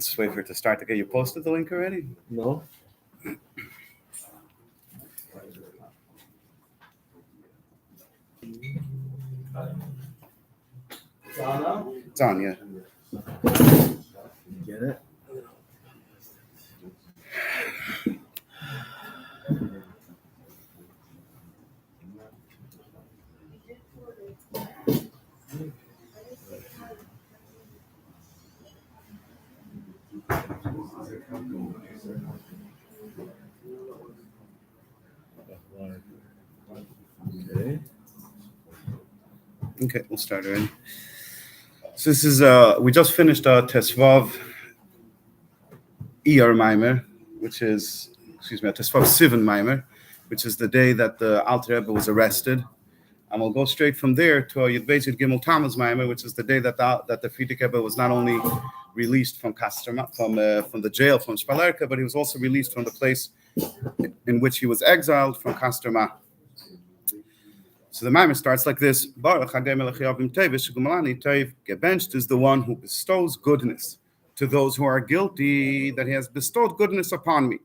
Let's wait for it to start. Okay, you posted the link already? No. It's on, yeah. Get it? Okay. Okay, we'll start already. So this is we just finished Tesvav Iyar Maimer, which is Tesvav Sivan Maimer, which is the day that the Alter Rebbe was arrested, and we'll go straight from there to Yud Beis Yud Gimel Tammuz Maimer, which is the day that the Frierdiker Rebbe was not only released from the jail from Spalerka, but he was also released from the place in which he was exiled from Kasterma. So the Maimer starts like this: Boruch Hagmoel gebenched is the one who bestows goodness to those who are guilty, that he has bestowed goodness upon me.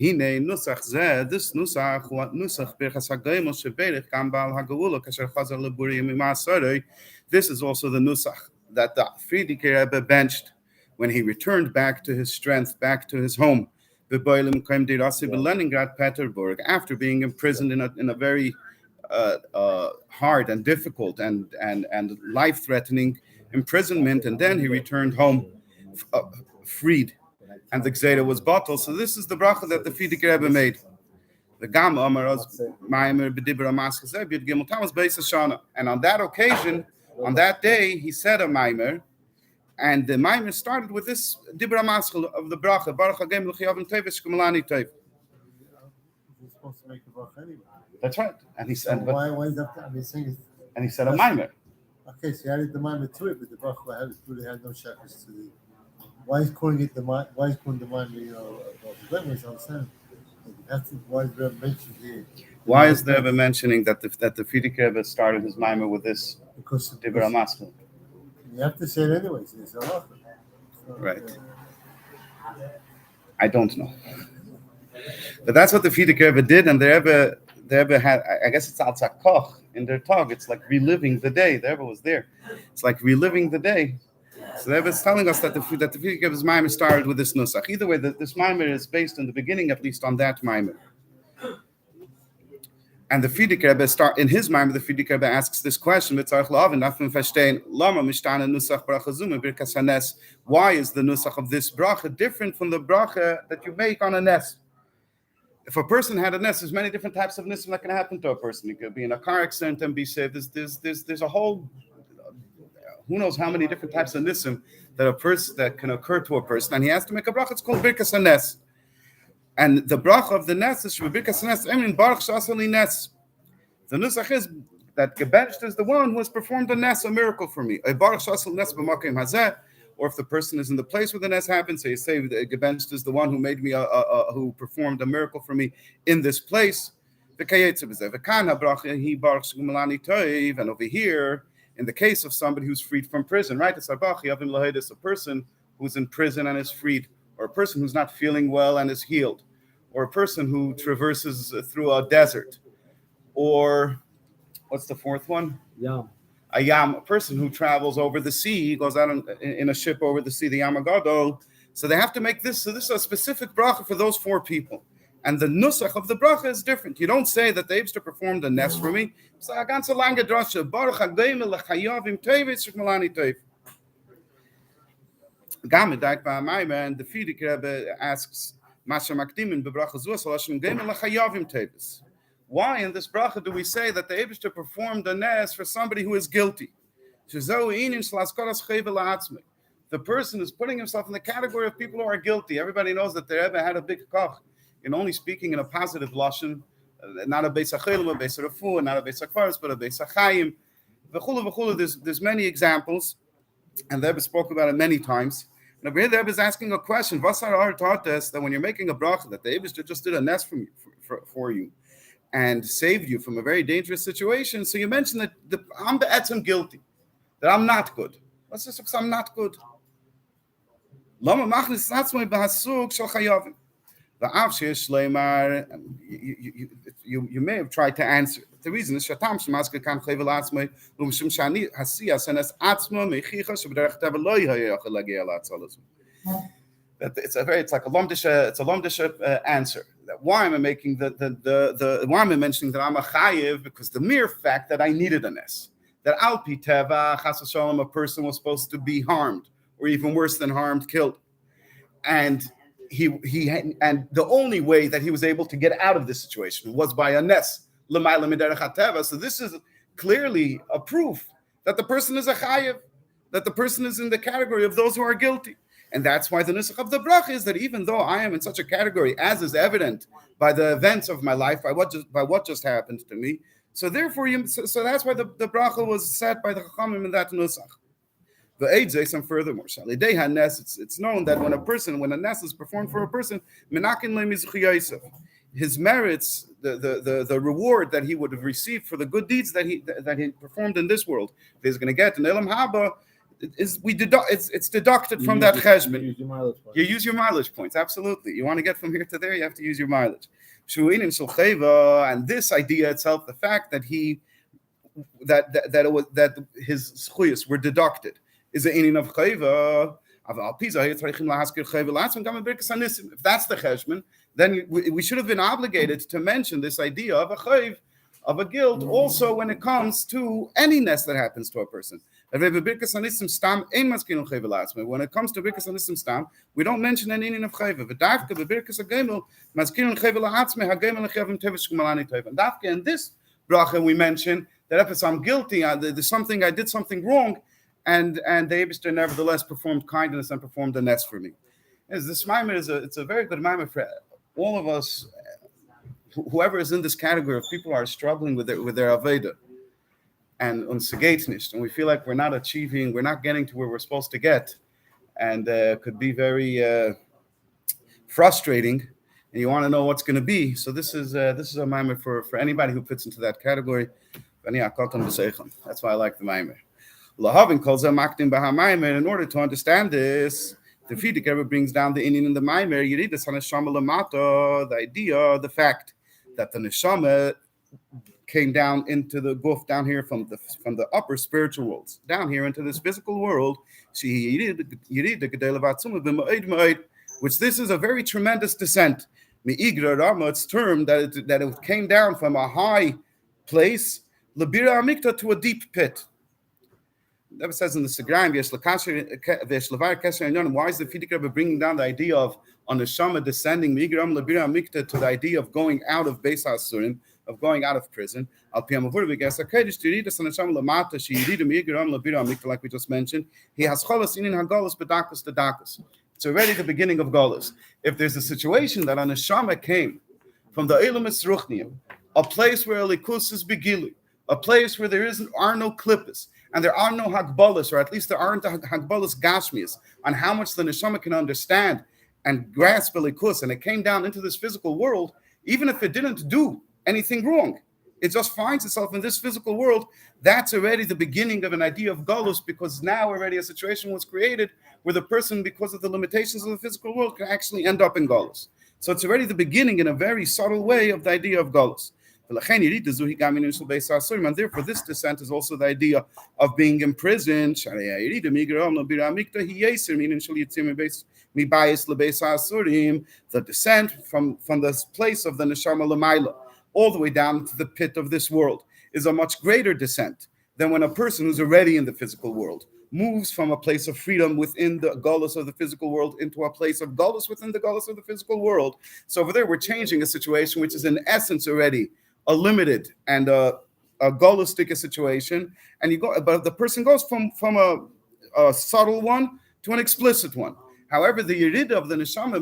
Hine nusach zeh, this nusach what nusach birchas hagmoel sheberich gam bal hageulah kasher chazar leburim imasarei. This is also the nusach that the Frierdiker Rebbe benched when he returned back to his strength, back to his home. Leningrad, Petersburg, after being imprisoned in a very hard and difficult and life-threatening imprisonment, and then he returned home freed, and the Gzeira was bottled. So this is the bracha that the Frierdiker Rebbe made. The Gam Amaraz Maimer B'Dibra Maschazeh B'Yud Gimel Tammuz Beis Hashana, and on that occasion, on that day, he said a Maimer, and the Maimer started with this Dibra Maschal of the bracha Baruch Hagmoel L'Chiyavim Tevis Shkumalani Tev. You're supposed to make the bracha anyway. That's right. And he said, why is that? I mean, saying and he said a Maimer. Okay, so you added the Maimer to it, but the bracha had no shekels to the. Why is calling it the Maimer? Why is calling the Maimer? Let me understand. Why is there mentioned here? Why is there ever mentioning that the Frierdiker Rebbe started his Maimer with this Dibra Maschal? You have to say it anyway. So it's a lot. Right. I don't know. But that's what the Frierdiker Rebbe did, and the Rebbe had, I guess it's al Koch in their talk. It's like reliving the day. The Rebbe was there. It's like reliving the day. So the Rebbe is telling us that the Frierdiker Rebbe's Maimer started with this nusach. Either way, this Maimer is based in the beginning, at least on that Maimer. And the Frierdiker Rebbe in his Maimer, the Frierdiker Rebbe asks this question: Why is the nusach of this bracha different from the bracha that you make on a nes? If a person had a nes, there's many different types of nisim that can happen to a person. It could be in a car accident and be saved. There's a whole, who knows how many different types of nisim that can occur to a person, and he has to make a bracha. It's called birkas hanes, and the bracha of the nes is birkas hanes. I mean, baruch shasali nes. The nusach is that gebenched is the one who has performed a nes, a miracle for me. A baruch shasal nes b'makom hazeh. Or if the person is in the place where the nes happens, so you say the gebenched is the one who made me who performed a miracle for me in this place. And over here, in the case of somebody who's freed from prison, right? It's a person who's in prison and is freed, or a person who's not feeling well and is healed, or a person who traverses through a desert, or what's the fourth one? Yeah. A yam, a person who travels over the sea, goes out in a ship over the sea, the yam agadol. So they have to make this. So this is a specific bracha for those four people, and the nusach of the bracha is different. You don't say that the Eibster performed a nes for me. It's a ganze lange drasha. Baruch Hagmoel l'chayavim tevis shkumalani tev. Gamedait ba'amayma, and the Frierdiker Rebbe asks, Masha makdimin bebracha zuas halashim geimer l'chayavim tevis. Why in this bracha do we say that the Eibster performed a nes for somebody who is guilty? The person is putting himself in the category of people who are guilty. Everybody knows that the Rebbe had a big koch in only speaking in a positive lashon, not a beis hachelim, a beis refuah, not a beis hakvaros, but a beis hachayim. There's many examples, and the Rebbe spoke about it many times. And over here, the Rebbe is asking a question: Vasar taught us that when you're making a bracha, that the Eibster just did a nes for you, and saved you from a very dangerous situation. So you mentioned that I'm be'etzem guilty, that I'm not good. Let's just say I'm not good. Lama machnis atzmai b'hasug shel chayavim. You may have tried to answer. The reason is shatam shemaske kan chayvel atzmai umshum shani hasiya senes atzma mechicha shebderech teva lo yachol lagia latzalazum. That it's like a lomdish answer. That why am I making why am I mentioning that I'm a chayiv? Because the mere fact that I needed a nes, that al pi teva chas v'shalom a person was supposed to be harmed, or even worse than harmed, killed, and and the only way that he was able to get out of this situation was by a nes l'mayla miderech hateva. So this is clearly a proof that the person is a chayiv, that the person is in the category of those who are guilty. And that's why the nusach of the bracha is that even though I am in such a category, as is evident by the events of my life, by what just happened to me, so therefore, so that's why the bracha was said by the chachamim in that nusach. The eidzes, and furthermore, it's known that when a nes is performed for a person, his merits, the reward that he would have received for the good deeds that he performed in this world, he's going to get in Elam Haba. It's deducted from that cheshbon. You use your mileage points. Absolutely. You want to get from here to there, you have to use your mileage. And this idea itself, the fact that that his schuyas were deducted, is an inin of chayva. If that's the cheshbon, then we should have been obligated to mention this idea of a chayv, of a guilt, also when it comes to any nes that happens to a person. When it comes to birkas anisim stam, we don't mention any inin of chayva. And dafka in this bracha we mention that if I'm guilty, I did something wrong, and the Eibishter nevertheless performed kindness and performed a nes for me. This maimer it's a very good maimer for all of us. Whoever is in this category of people who are struggling with their aveda and unsegeit, and we feel like we're not getting to where we're supposed to get, and could be very frustrating, and you want to know what's going to be. So this is a maimer for anybody who fits into that category. That's why I like the maimer. In order to understand this, the Frierdiker brings down the Indian in the Maimer. You read this on the idea, the fact that the neshama came down into the guf down here from the upper spiritual worlds down here into this physical world. Which this is a very tremendous descent. It's termed that it came down from a high place, Labira Amikta, to a deep pit. That says in the Segraim, why is the Frierdiker bringing down the idea of on the Shama descending to the idea of going out of Beis HaSurim, of going out of prison? Like we just mentioned, he has it's already the beginning of Golos. If there's a situation that on the Shama came from the Elam Esruchniim, a place where Elikus is Begilu, a place where there are no klippas, and there are no hagbalas, or at least there aren't hagbalas gashmias, on how much the neshama can understand and grasp elikus, and it came down into this physical world, even if it didn't do anything wrong, it just finds itself in this physical world. That's already the beginning of an idea of galus, because now already a situation was created where the person, because of the limitations of the physical world, can actually end up in galus. So it's already the beginning in a very subtle way of the idea of galus. And therefore, this descent is also the idea of being imprisoned. The descent from the place of the neshama l'mayla all the way down to the pit of this world is a much greater descent than when a person who's already in the physical world moves from a place of freedom within the galus of the physical world into a place of galus within the galus of the physical world. So over there, we're changing a situation which is in essence already a limited and a goalistic situation, and but the person goes from a subtle one to an explicit one. However, the yerida of the neshama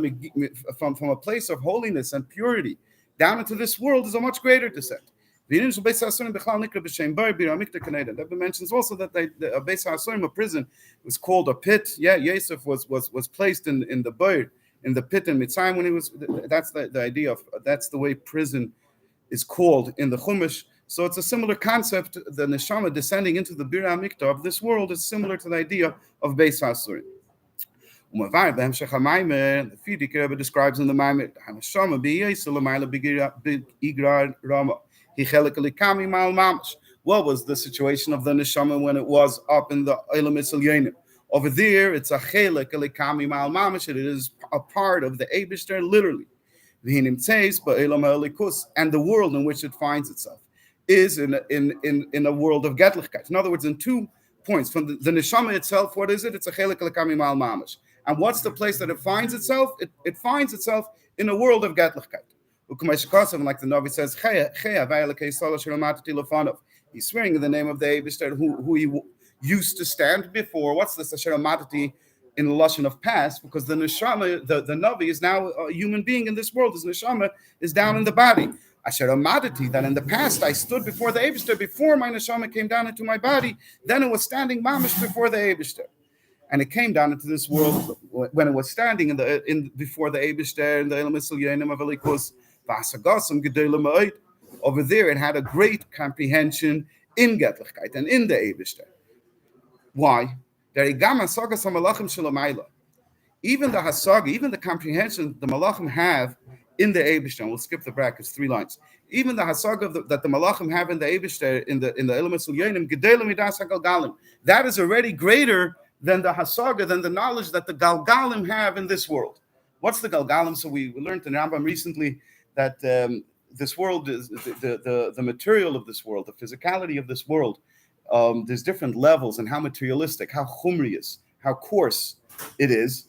from a place of holiness and purity down into this world is a much greater descent. The Rebbe mentions also that the Beis HaSurim, a prison, was called a pit. Yeah, Yosef was placed in the Beir, in the pit in Mitzrayim when he was. That's the idea of, that's the way prison is called in the Chumash. So it's a similar concept. The neshama descending into the Bir HaMikta of this world is similar to the idea of Beis HaSurim. The Fidik Rebbe describes in the Maimed, what was the situation of the neshama when it was up in the Olam Yisrael? Over there, it's a chelek elikami mal mamish. It is a part of the Eibishter, literally. And the world in which it finds itself is in a world of Getlichkeit. In other words, in 2 points. From the neshama itself, what is it? It's a chelek elikami mal mamish. And what's the place that it finds itself? It finds itself in a world of Getlichkeit. Like the Navi says, he's swearing in the name of the Eibishter who he used to stand before. What's this? Asher Amatati in the Lashon of past, because the neshama, the Navi is now a human being in this world. His neshama is down in the body. Asher Amatati, that in the past I stood before the Eibishter before my neshama came down into my body. Then it was standing mamish before the Eibishter. And it came down into this world when it was standing before the Eibishter in the Elam Yisrael of Elikus Vasagasam Gedolim Ma'od. Over there, it had a great comprehension in Getlichkeit and in the Eibishter. Why? Even the Hasaga, even the comprehension the Malachim have in the Eibishter, we'll skip the brackets, 3 lines. Even the Hasaga that the Malachim have in the Eibishter, in the Elam Yisrael, Gedolim Midas HaGalgalim, that is already greater than the Hasaga, than the knowledge that the Galgalim have in this world. What's the Galgalim? So we learned in Rambam recently that this world is the material of this world, the physicality of this world. There's different levels and how materialistic, how chumrious, how coarse it is.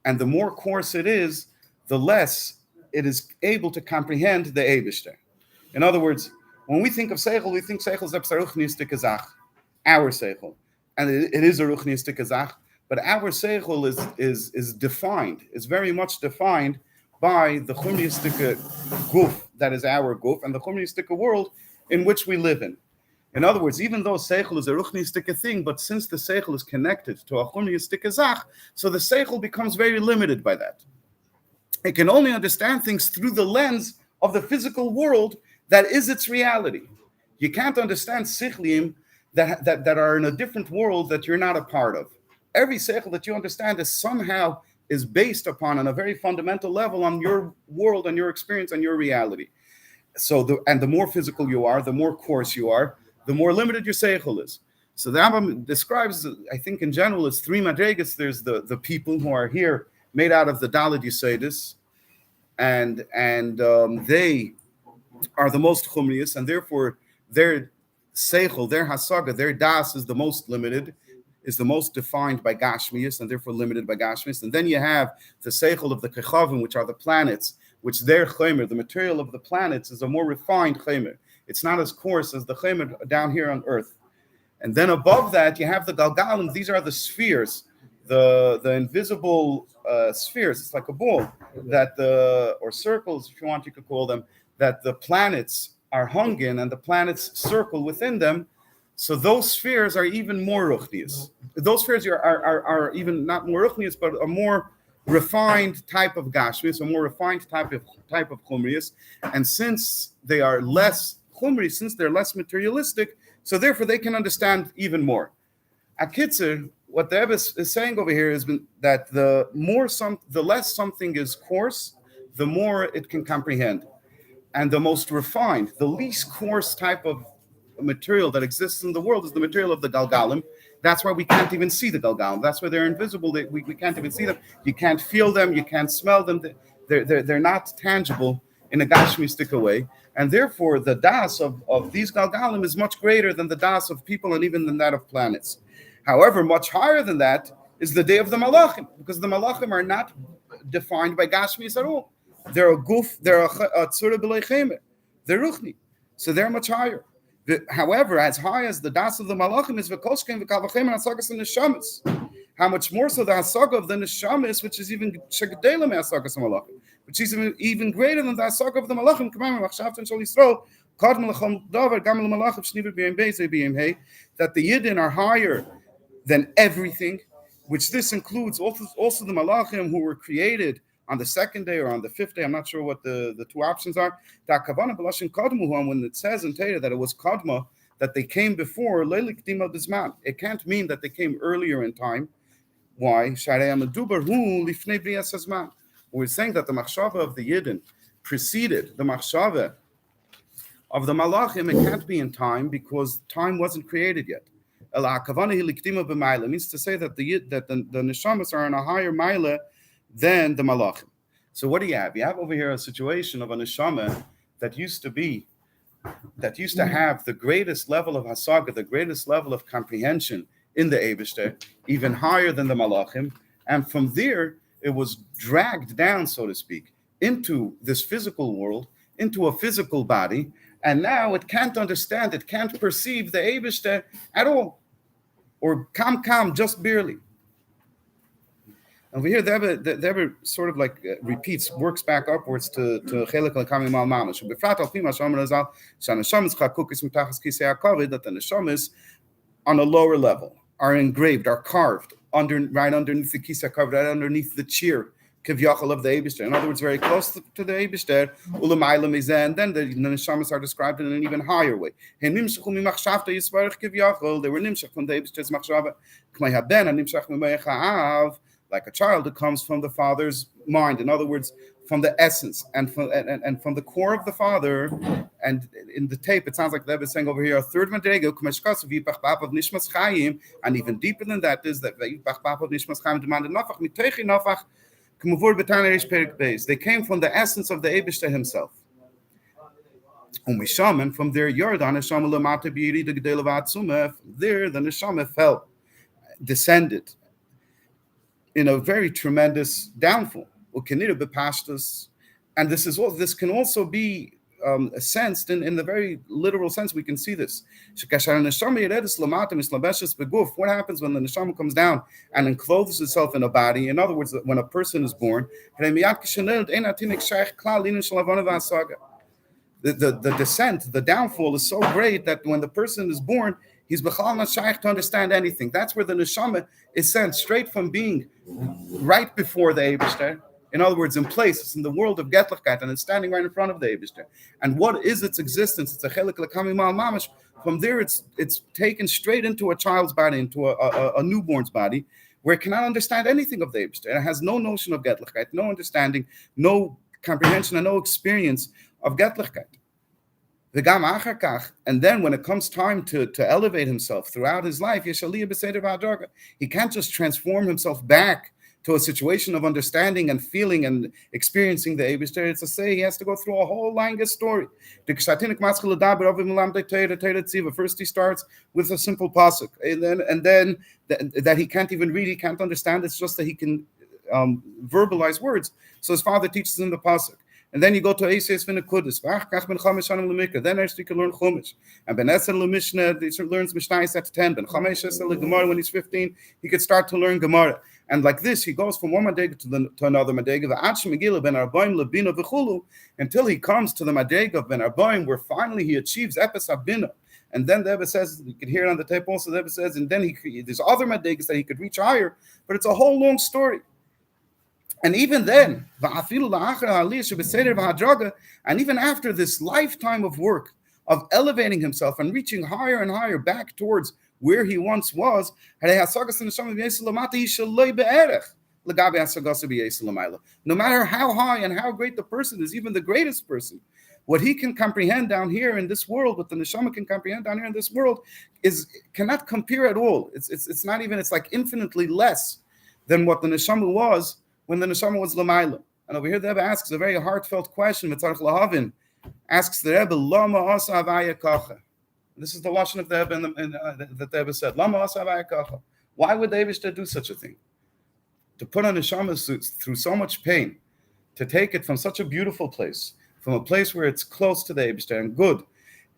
And the more coarse it is, the less it is able to comprehend the Eibishter. In other words, when we think of Seichel, we think Seichel is our Seichel. And it is a ruchnistic azach, but our seichel is defined, is very much defined by the chumristic guf, that is our guf, and the chumristic world in which we live in. In other words, even though seichel is a ruchnistic thing, but since the seichel is connected to a chumristic azach, so the seichel becomes very limited by that. It can only understand things through the lens of the physical world that is its reality. You can't understand sichlim that are in a different world that you're not a part of. Every seichel that you understand is based upon, on a very fundamental level, on your world and your experience and your reality. So, the more physical you are, the more coarse you are, the more limited your seichel is. So the Rambam describes, I think in general, it's 3 madregas. There's the people who are here, made out of the Daled Yisodis, and they are the most chumrius, and therefore their seichel, their hasaga, their das is the most limited, is the most defined by Gashmias, and therefore limited by Gashmias. And then you have the seichel of the Kechavim, which are the planets, which their chemer, the material of the planets, is a more refined chemer. It's not as coarse as the chemer down here on Earth. And then above that, you have the Galgalim. These are the spheres, the invisible spheres. It's like a ball or circles, if you want, you could call them, that the planets are hung in, and the planets circle within them. So those spheres are even more ruchnius. Those spheres are even not more ruchnius, but a more refined type of gashmius, a more refined type of chumrius. And since they are less chumri, since they're less materialistic, so therefore they can understand even more. At Kitzer, what the Rebbe is saying over here is that the less something is coarse, the more it can comprehend. And the most refined, the least coarse type of material that exists in the world is the material of the Galgalim. That's why we can't even see the Galgalim. That's why they're invisible. We can't even see them. You can't feel them. You can't smell them. They're not tangible in a Gashmistic way. And therefore, the das of these Galgalim is much greater than the das of people and even than that of planets. However, much higher than that is the day of the Malachim, because the Malachim are not defined by Gashmis at all. They're a guf, they're a tzura b'lei chemer. They're ruchni. So they're much higher. However, as high as the das of the malachim is v'koshkem v'kavachem and hasagas and neshamis, how much more so the hasaga of the neshamis, which is even shegdela me hasagas malachim, which is even greater than the hasaga of the malachim. That the Yidden are higher than everything, which this includes also the malachim who were created on the 2nd day or on the 5th day. I'm not sure what the 2 options are. When it says in Torah that it was kadma, that they came before, it can't mean that they came earlier in time. Why? We're saying that the machshava of the Yidden preceded the machshava of the Malachim. It can't be in time because time wasn't created yet. It means to say that the neshamas are in a higher maila than the Malachim. So what do you have? You have over here a situation of a neshama that used to have the greatest level of hasaga, the greatest level of comprehension in the Eibishter, even higher than the Malachim, and from there it was dragged down, so to speak, into this physical world, into a physical body, and now it can't understand, it can't perceive the Eibishter at all, or kam, just barely. Over here, the Rebbe sort of like repeats, works back upwards to Chelek L'Kamim Al Mamash. Befrat Al Pima Shomer Azal, Shanashamis Chakukis Mitachas Kisei HaKavod, that the neshamis on a lower level are engraved, are carved right underneath the Kisei HaKavod, right underneath the cheer Kivyachal of the Eibishter. In other words, very close to the Eibishter. Ulamayla Mizeh, and then the neshamis are described in an even higher way. They were nimshach from the Eibishter's machshava. K'may haben nimshach mimayach ha'av. Like a child, it comes from the father's mind. In other words, from the essence and from the core of the father. And in the tape, it sounds like the Rebbe is saying over here, a third madrega, of nishmas chayim, and even deeper than that is that of nishmas chayim demanded nafach mitoichi nafach k'muvur b'tanei perik beis. They came from the essence of the Eibishter himself. And from there, Yordan neshama lamata b'yiri de gedei levatzumah. There, the neshama fell, descended in a very tremendous downfall. And this can also be sensed in the very literal sense. We can see this. What happens when the neshama comes down and encloses itself in a body? In other words, when a person is born, the descent, the downfall is so great that when the person is born, he's b'chal not shaykh to understand anything. That's where the neshama is sent straight from being right before the Eibishter. In other words, in place, it's in the world of Getlichkeit, and it's standing right in front of the Eibishter. And what is its existence? It's a chelik l'kamim al mamash. From there, it's taken straight into a child's body, into a newborn's body, where it cannot understand anything of the Eibishter. It has no notion of Getlichkeit, no understanding, no comprehension, and no experience of Getlichkeit. And then when it comes time to elevate himself throughout his life, he can't just transform himself back to a situation of understanding and feeling and experiencing the Eibishter. It's to say he has to go through a whole language story. First he starts with a simple pasuk, and then that he can't even read, he can't understand. It's just that he can verbalize words. So his father teaches him the pasuk. And then you go to Eises V'Nekudus. Then actually you can learn Chumash. And Ben Eser L'Mishnah, he learns Mishnah at 10. Ben Chamesh Eser L'Gemara, when he's 15, he could start to learn Gemara. And like this, he goes from one madrega to another madrega. Until he comes to the madrega of Ben Arbaim, where finally he achieves Epes Habina. And then the Rebbe says, you can hear it on the tape also, the Rebbe says, and then there's other madregas that he could reach higher, but it's a whole long story. And even then, and even after this lifetime of work, of elevating himself and reaching higher and higher back towards where he once was, no matter how high and how great the person is, even the greatest person, what he can comprehend down here in this world, what the neshama can comprehend down here in this world, cannot compare at all. It's not even, it's like infinitely less than what the neshama was when the neshama was Lamaila. And over here the Rebbe asks a very heartfelt question. Mitzarech Lahavin asks the Rebbe, Lama asa avaya kacha. This is the lashon of the Rebbe that the Rebbe said. Lama asa avaya kacha. Why would the Eibishter do such a thing? To put on neshama through so much pain, to take it from such a beautiful place, from a place where it's close to the Eibishter and good,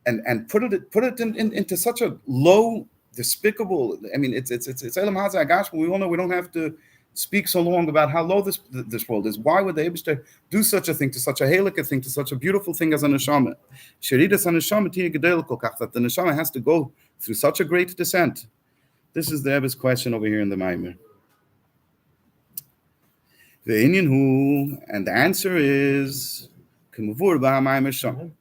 and put it into such a low, despicable. I mean, it's Elam Hazai Agash, but we all know we don't have to speak so long about how low this world is. Why would the Eibishter do such a thing, to such a halakha thing, to such a beautiful thing as a neshama? Sheridas neshama tiye gedel kolkach, that the neshama has to go through such a great descent. This is the Rebbe's question over here in the Maimer. The Inyan who, and the answer is k'muvur ba'Maimer sham.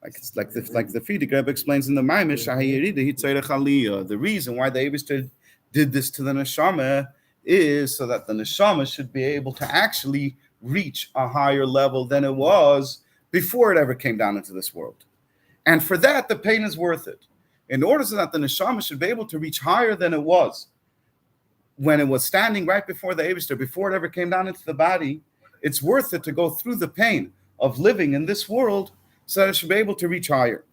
Like the Frierdiker Rebbe explains in the Maimer, shahayirida hitzayre chaliyah. The reason why the Eibishter did this to the neshama is so that the neshama should be able to actually reach a higher level than it was before it ever came down into this world. And for that, the pain is worth it. In order so that the neshama should be able to reach higher than it was when it was standing right before the Eibishter, before it ever came down into the body, it's worth it to go through the pain of living in this world so that it should be able to reach higher.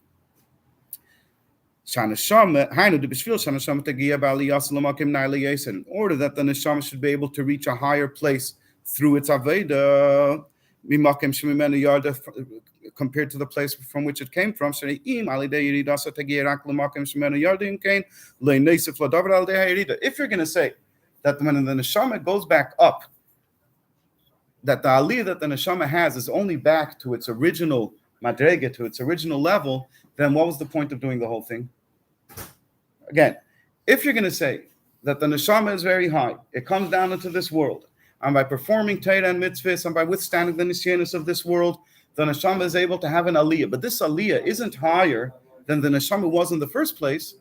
In order that the neshama should be able to reach a higher place through its aveda, compared to the place from which it came from. If you're going to say that when the neshama goes back up, that the aliyah that the neshama has is only back to its original madrega, to its original level, then what was the point of doing the whole thing? Again, if you're going to say that the neshama is very high, it comes down into this world, and by performing Torah and mitzvahs, and by withstanding the nisyanis of this world, the neshama is able to have an aliyah. But this aliyah isn't higher than the neshama was in the first place.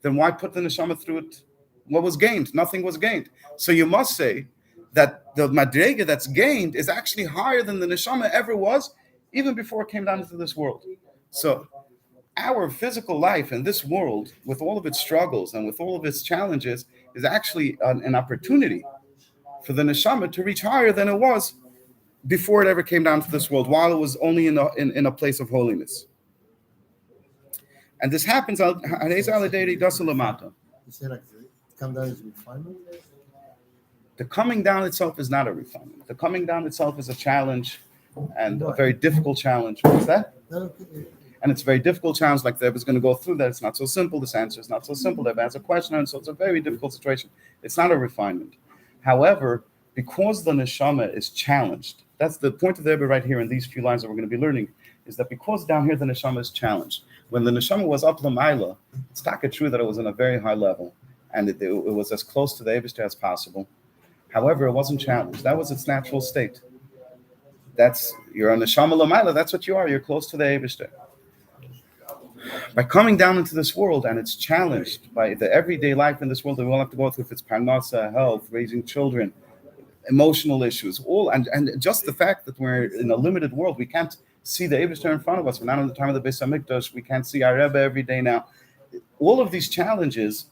Then why put the neshama through it? What was gained? Nothing was gained. So you must say that the madrega that's gained is actually higher than the neshama ever was, even before it came down into this world. So our physical life in this world, with all of its struggles and with all of its challenges, is actually an opportunity for the neshama to reach higher than it was before it ever came down to this world, while it was only in a place of holiness. And this happens. You say like come down is refinement? The coming down itself is not a refinement. The coming down itself is a challenge, and a very difficult challenge. What's that? And it's a very difficult challenge, like the Rebbe is going to go through that. It's not so simple. This answer is not so simple. The Rebbe has a question, and so it's a very difficult situation. It's not a refinement. However, because the neshama is challenged, that's the point of the Rebbe right here in these few lines that we're going to be learning, is that because down here the neshama is challenged. When the neshama was up l'mayla, it's not true that it was in a very high level, and it was as close to the Eibishter as possible. However, it wasn't challenged. That was its natural state. You're a neshama l'mayla. That's what you are. You're close to the Eibishter. By coming down into this world, and it's challenged by the everyday life in this world that we all have to go through, if it's parnasa, health, raising children, emotional issues, and just the fact that we're in a limited world, we can't see the Eibishter in front of us. We're not in the time of the Beis Hamikdash. We can't see our Rebbe every day now. All of these challenges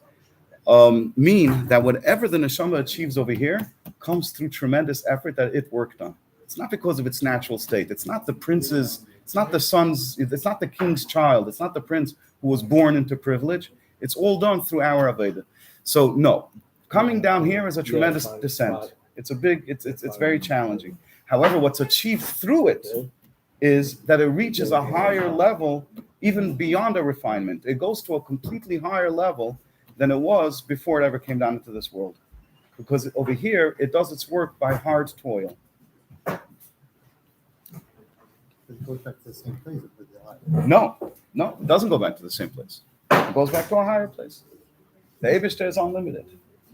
mean that whatever the neshama achieves over here comes through tremendous effort that it worked on. It's not because of its natural state. It's not the prince's. It's not the son's. It's not the king's child. It's not the prince who was born into privilege. It's all done through our aveda. So no, coming down here is a tremendous descent. It's a big. It's very challenging. However, what's achieved through it is that it reaches a higher level, even beyond a refinement. It goes to a completely higher level than it was before it ever came down into this world. Because over here, it does its work by hard toil. It goes back to the same place. No, it doesn't go back to the same place. It goes back to a higher place. The Eibishter is unlimited.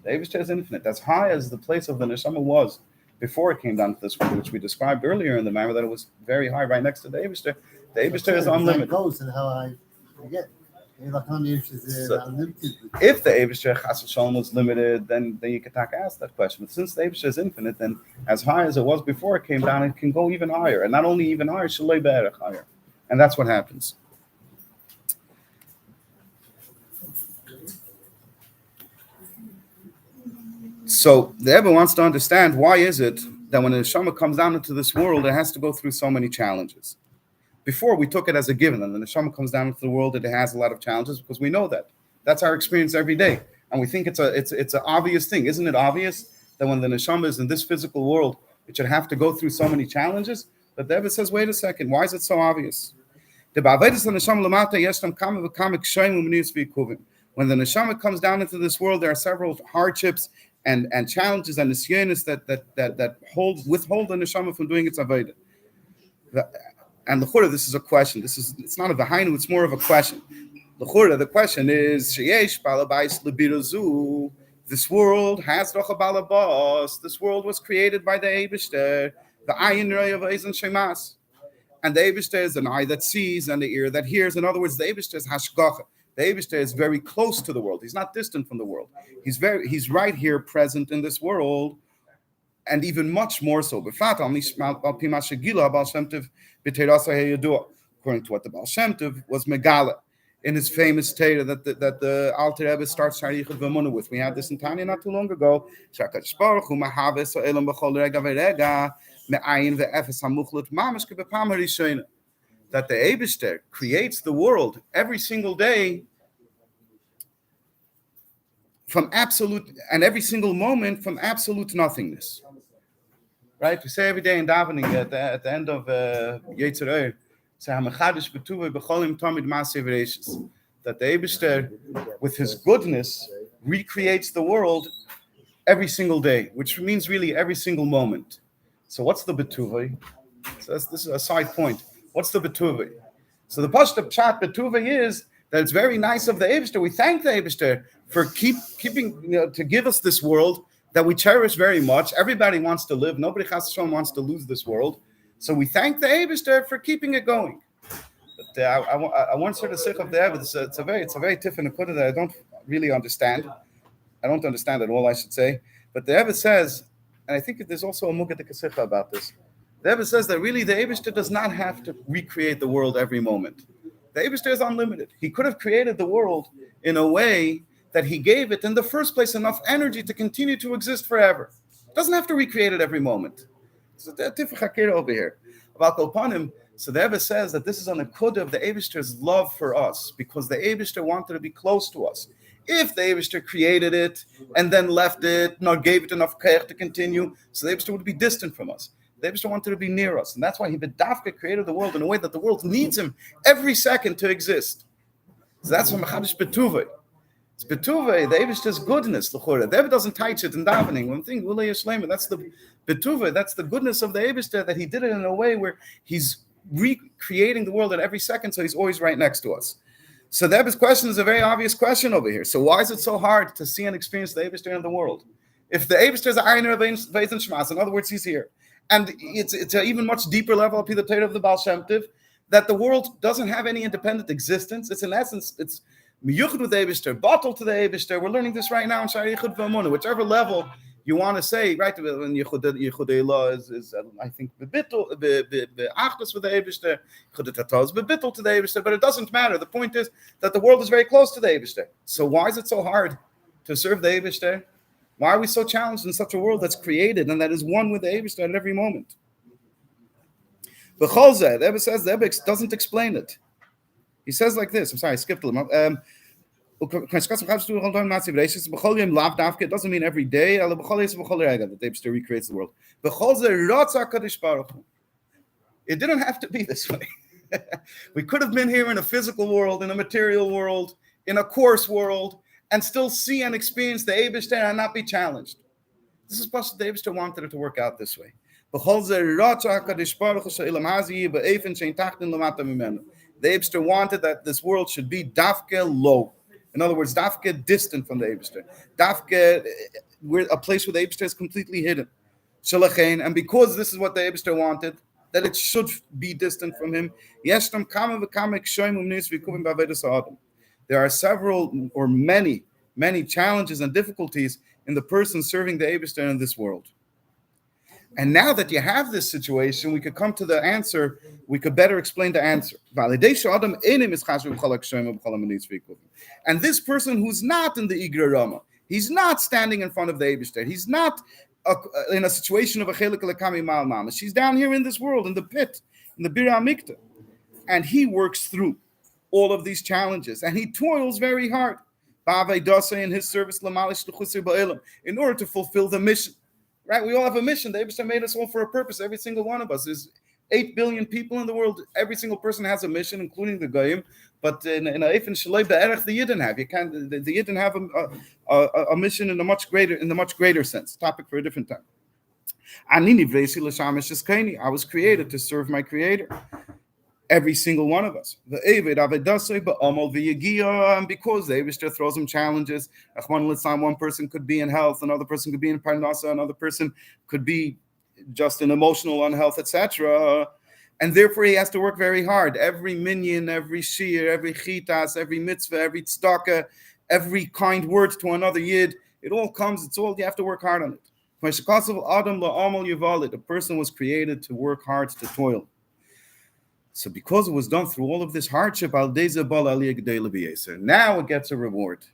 The Eibishter is infinite. As high as the place of the neshama was before it came down to this world, which we described earlier in the manner that it was very high, right next to the Eibishter. The Eibishter is unlimited. Goes and how I forget. If the Eibishter Chas V'Shalom was limited, then you could ask that question. But since the Eibishter is infinite, then as high as it was before it came down, it can go even higher. And not only even higher, Shalei Be'erech higher. And that's what happens. So the Rebbe wants to understand, why is it that when the neshama comes down into this world, it has to go through so many challenges? Before, we took it as a given, and the neshama comes down into the world, it has a lot of challenges, because we know that. That's our experience every day. And we think it's an obvious thing. Isn't it obvious that when the neshama is in this physical world, it should have to go through so many challenges? But the Rebbe says, wait a second, why is it so obvious? When the neshama comes down into this world, there are several hardships and challenges and nisyanis that withhold the neshama from doing its avodah. And l'chura, this is a question. It's not a v'hainu, it's more of a question. L'chura, the question is, sheyesh balabais lebirazu. This world has rocha balabas. This world was created by the Eibishter, the ayin roya v'eizan shemas. And the Eibishter is an eye that sees and the ear that hears. In other words, the Eibishter is hashgacha. The Eibishter is very close to the world. He's not distant from the world. He's right here, present in this world, and even much more so. According to what the Baal Shem Tov was Megala in his famous Torah that the Alter Rebbe starts Sharichut V'Emunah with. We had this in Tanya not too long ago. Shakadosh Baruch Hu Mahaves Ha'olam B'chol Rega V'Rega Me'ayin Ve'efes HaMuchlut Mamash K'Bepam HaRishona. That the Eibishter creates the world every single day from absolute, and every single moment from absolute nothingness. Right? We say every day in davening at the end of Yetzer Oyer, that the Eibishter, with his goodness, recreates the world every single day, which means really every single moment. So what's the Betuvah? So this is a side point. What's the Betuvah? So the Pashta Pshat Betuvah is that it's very nice of the Eibishter. We thank the Eibishter for keeping to give us this world that we cherish very much. Everybody wants to live. Nobody wants to lose this world. So we thank the Eibishter for keeping it going. But I once heard a sikh of the Rebbe. It's a very tiffin akudah that I don't really understand. I don't understand at all, I should say. But the Rebbe says, and I think there's also a Mugadik Sikha about this. The Rebbe says that really the Eibishter does not have to recreate the world every moment. The Eibishter is unlimited. He could have created the world in a way that he gave it in the first place enough energy to continue to exist forever. Doesn't have to recreate it every moment. So the Tifach Hakir over here. About Kolpanim, so the Rebbe says that this is on the Kudah of the Eibishter's love for us, because the Eibishter wanted to be close to us. If the Eibishter created it and then left it, not gave it enough keich to continue, so the Eibishter would be distant from us. The Eibishter wanted to be near us, and that's why he bedafka created the world in a way that the world needs him every second to exist. So that's what Mechadish Betuvah. It's Betuvah, the Eibishter's goodness. The Rebbe doesn't teach it in davening. One thing, that's the Betuvah, that's the goodness of the Eibishter, that he did it in a way where he's recreating the world at every second, so he's always right next to us. So the Rebbe's question is a very obvious question over here. So why is it so hard to see and experience the Eibishter in the world? If the Eibishter is Ayin Veis and Shmas, in other words, he's here. And it's an even much deeper level of the Torah of the Baal Shem Tov, that the world doesn't have any independent existence. It's in essence, it's miyuchad with the Eibishter, bottled to the Eibishter. We're learning this right now in Sharichut V'Emunah, whichever level you want to say, right? When Yichud Eilah is I think bebittul be'achdus with the Eibishter, Yichud Tatah is bebittul to the Eibishter, but it doesn't matter. The point is that the world is very close to the Eibishter. So why is it so hard to serve the Eibishter? Why are we so challenged in such a world that's created and that is one with the Eibishter at every moment? But Cholzeh, the Rebbe says, the Rebbe doesn't explain it. He says like this. I'm sorry, I skipped a little. It doesn't mean every day. The Eibishter recreates the world. It didn't have to be this way. We could have been here in a physical world, in a material world, in a coarse world, and still see and experience the Eibishter and not be challenged. This is what the Eibishter wanted it to work out this way. The Eibishter wanted that this world should be dafke low. In other words, dafke distant from the Eibishter. Dafke, a place where the Eibishter is completely hidden. And because this is what the Eibishter wanted, that it should be distant from him, there are several or many challenges and difficulties in the person serving the Eibishter in this world. And now that you have this situation, we could come to the answer. We could better explain the answer. And this person who's not in the Igra Rama, he's not standing in front of the Eibishter. He's not in a situation of a chelik lekami mal mamash. She's down here in this world, in the pit, in the Bira Mikta. And he works through all of these challenges, and he toils very hard in his service in order to fulfill the mission. Right? We all have a mission. The Eibishter made us all for a purpose. Every single one of us. There's 8 billion people in the world. Every single person has a mission, including the Goyim. But in a Eifin Shalei Be'erech, the Yidden have. The Yidden have a mission in the much greater sense. Topic for a different time. I was created to serve my Creator. Every single one of us. The Eivid Avedasei Ba'amal V'Yagia, and because the Eibishter throws him challenges, one person could be in health, another person could be in parnasa, another person could be just in emotional unhealth, etc. And therefore, he has to work very hard. Every minyan, every shir, every chitas, every mitzvah, every tzedakah, every kind word to another yid, it all comes, you have to work hard on it. A person was created to work hard, to toil. So because it was done through all of this hardship, now it gets a reward.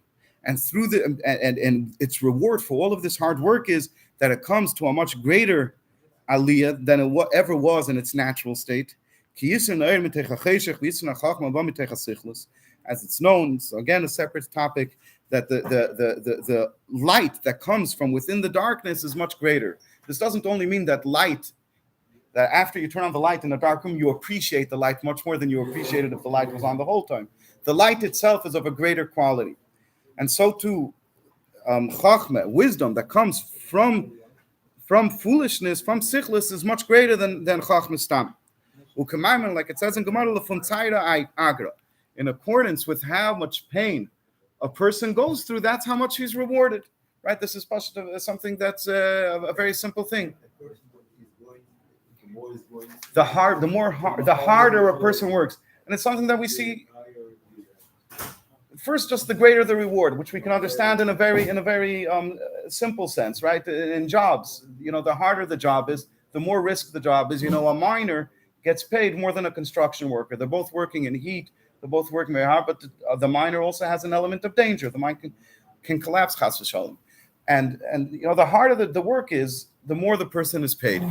And through and its reward for all of this hard work is that it comes to a much greater aliyah than it ever was in its natural state. As it's known, so again, a separate topic, that the light that comes from within the darkness is much greater. This doesn't only mean that light, that after you turn on the light in a dark room, you appreciate the light much more than you appreciated if the light was on the whole time. The light itself is of a greater quality. And so too, chachma, wisdom that comes from foolishness, from sichlis, is much greater than chachma stam. Like it says in Gemara, in accordance with how much pain a person goes through, that's how much he's rewarded. Right? This is something that's a very simple thing. The harder a person works, and it's something that we see. First, just the greater the reward, which we can understand in a very simple sense, right? In jobs, the harder the job is, the more risk the job is. A miner gets paid more than a construction worker. They're both working in heat. They're both working very hard, but the miner also has an element of danger. The mine can collapse, chas v'shalom. And the harder the work is, the more the person is paid.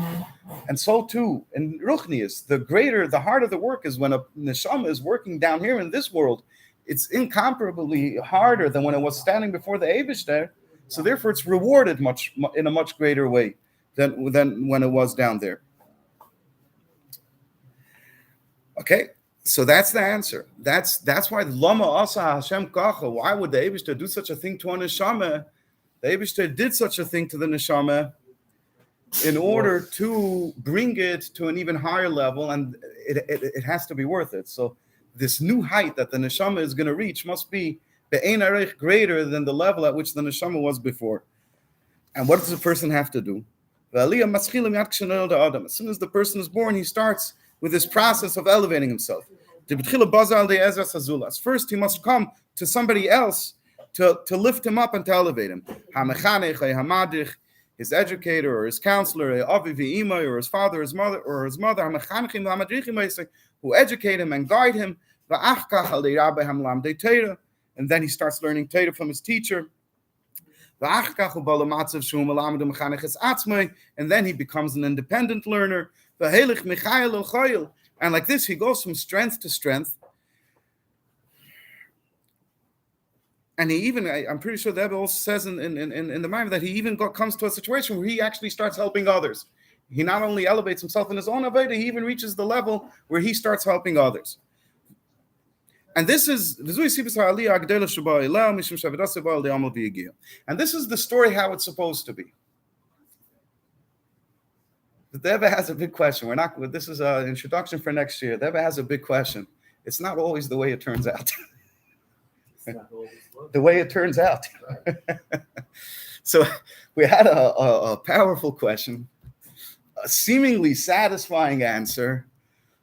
And so too, in Ruchnius, the harder the work is when a neshama is working down here in this world. It's incomparably harder than when it was standing before the Eibishter. So therefore, it's rewarded in a much greater way than when it was down there. Okay, so that's the answer. That's why Lama Asa Hashem Kacha. Why would the Eibishter do such a thing to a neshama? The Eibishter did such a thing to the neshama in order to bring it to an even higher level, and it has to be worth it. So this new height that the neshama is going to reach must be be'ein arech greater than the level at which the neshama was before. And what does the person have to do? As soon as the person is born, he starts with this process of elevating himself. First, he must come to somebody else to lift him up and to elevate him. His educator or his counselor, or his father, his mother, who educate him and guide him. And then he starts learning Torah from his teacher. And then he becomes an independent learner. And like this, he goes from strength to strength. And he even, I'm pretty sure the Rebbe also says in the Maimon that he even comes to a situation where he actually starts helping others. He not only elevates himself in his own avodah, he even reaches the level where he starts helping others. And this is the story how it's supposed to be. The Rebbe has a big question. This is an introduction for next year. The Rebbe has a big question. It's not always the way it turns out. The way it turns out. So we had a powerful question, a seemingly satisfying answer,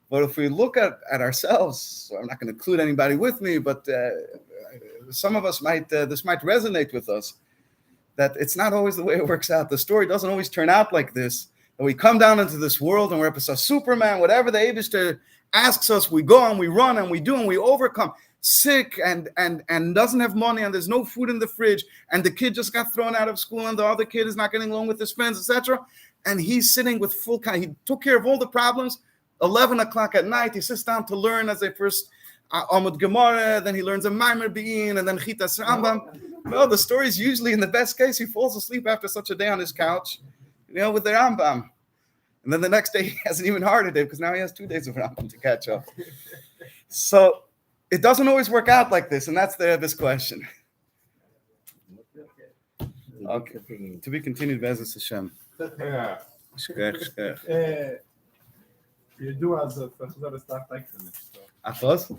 but if we look at ourselves, so I'm not going to include anybody with me, but some of us this might resonate with us, that it's not always the way it works out. The story doesn't always turn out like this. And we come down into this world and we're up as a Superman, whatever the Eibishter asks us, we go and we run and we do and we overcome. Sick and doesn't have money and there's no food in the fridge and the kid just got thrown out of school and the other kid is not getting along with his friends, etc. And he's sitting with full kind. He took care of all the problems. 11 o'clock at night, he sits down to learn as a first Amud Gemara, then he learns a Maimer Bein, and then Chitas Rambam. Well, the story is usually, in the best case, he falls asleep after such a day on his couch, with the Rambam. And then the next day, he has an even harder day because now he has 2 days of Rambam to catch up. So it doesn't always work out like this, and that's the Rebbe's question. Okay. To be continued, Be'ezus Hashem. You do as a start like this. Achos?